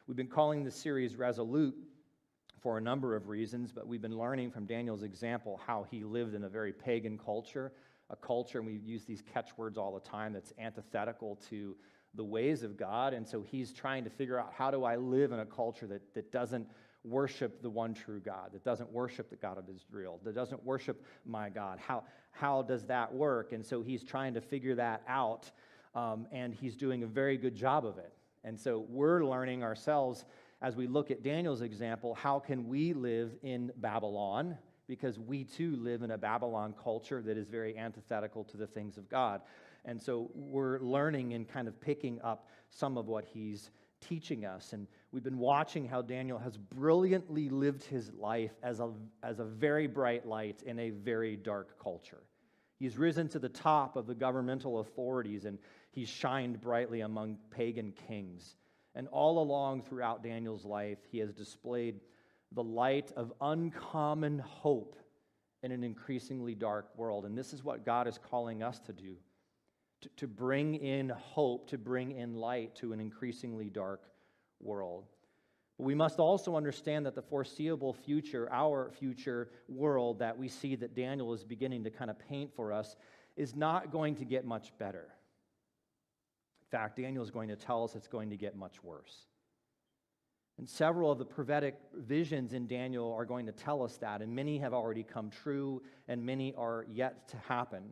We've been calling this series Resolute for a number of reasons, but we've been learning from Daniel's example how he lived in a very pagan culture, a culture, and we use these catchwords all the time, that's antithetical to the ways of God. And so he's trying to figure out, how do I live in a culture that doesn't worship the one true God, that doesn't worship the God of Israel, that doesn't worship my God? How does that work? And so he's trying to figure that out, and he's doing a very good job of it. And so we're learning ourselves, as we look at Daniel's example, how can we live in Babylon? Because we too live in a Babylon culture that is very antithetical to the things of God. And so we're learning and kind of picking up some of what he's teaching us. And we've been watching how Daniel has brilliantly lived his life as a very bright light in a very dark culture. He's risen to the top of the governmental authorities, and he's shined brightly among pagan kings. And all along throughout Daniel's life, he has displayed the light of uncommon hope in an increasingly dark world. And this is what God is calling us to do, to bring in hope, to bring in light to an increasingly dark world. But we must also understand that the foreseeable future, our future world that we see that Daniel is beginning to kind of paint for us, is not going to get much better. In fact, Daniel is going to tell us it's going to get much worse. And several of the prophetic visions in Daniel are going to tell us that, and many have already come true, and many are yet to happen.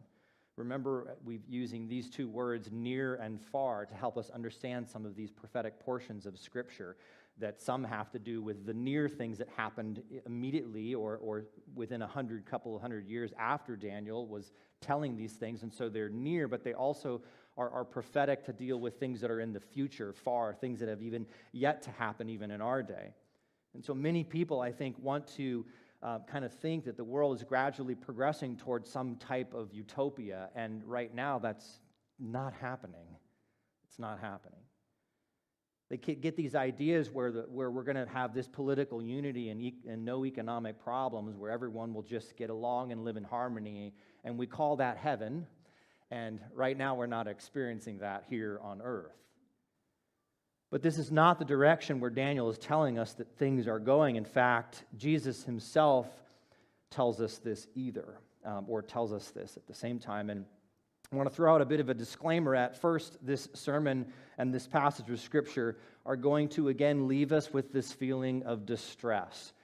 Remember, we're using these two words, near and far, to help us understand some of these prophetic portions of Scripture, that some have to do with the near things that happened immediately or within couple of hundred years after Daniel was telling these things, and so they're near, but they also are prophetic to deal with things that are in the future, far, things that have even yet to happen even in our day. And so many people, I think, want to kind of think that the world is gradually progressing towards some type of utopia, and right now that's not happening. It's not happening. They get these ideas where we're going to have this political unity and no economic problems, where everyone will just get along and live in harmony, and we call that heaven. And right now we're not experiencing that here on earth. But this is not the direction where Daniel is telling us that things are going. In fact, Jesus himself tells us this or tells us this at the same time. And I want to throw out a bit of a disclaimer at first. This sermon and this passage of Scripture are going to again leave us with this feeling of distress.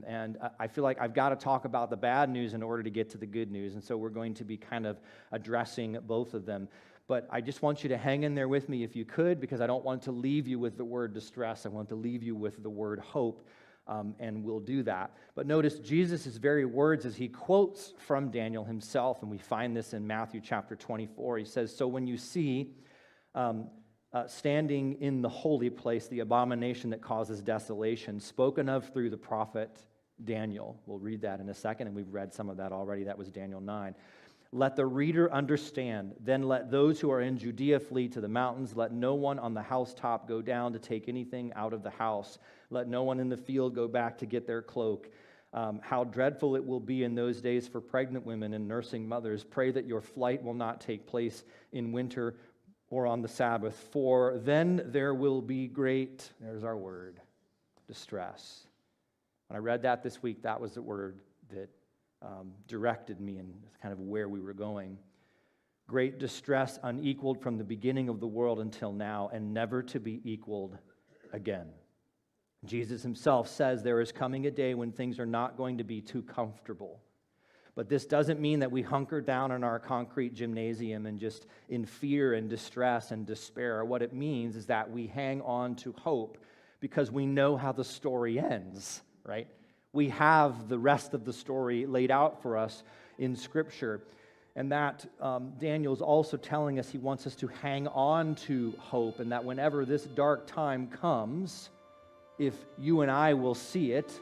And I feel like I've got to talk about the bad news in order to get to the good news. And so we're going to be kind of addressing both of them. But I just want you to hang in there with me if you could, because I don't want to leave you with the word distress. I want to leave you with the word hope, and we'll do that. But notice Jesus' very words as he quotes from Daniel himself, and we find this in Matthew chapter 24. He says, "So when you see standing in the holy place, the abomination that causes desolation, spoken of through the prophet Daniel." We'll read that in a second, and we've read some of that already. That was Daniel 9. "Let the reader understand. Then let those who are in Judea flee to the mountains. Let no one on the housetop go down to take anything out of the house. Let no one in the field go back to get their cloak. How dreadful it will be in those days for pregnant women and nursing mothers. Pray that your flight will not take place in winter or on the Sabbath, for then there will be great," there's our word, "distress." When I read that this week, that was the word that directed me and kind of where we were going. "Great distress unequaled from the beginning of the world until now, and never to be equaled again." Jesus himself says there is coming a day when things are not going to be too comfortable. But this doesn't mean that we hunker down in our concrete gymnasium and just in fear and distress and despair. What it means is that we hang on to hope because we know how the story ends, right? We have the rest of the story laid out for us in Scripture. And that Daniel's also telling us he wants us to hang on to hope, and that whenever this dark time comes, if you and I will see it,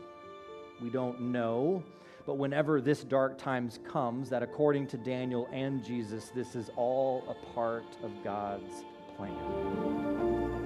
we don't know. But whenever this dark times comes, that according to Daniel and Jesus, this is all a part of God's plan.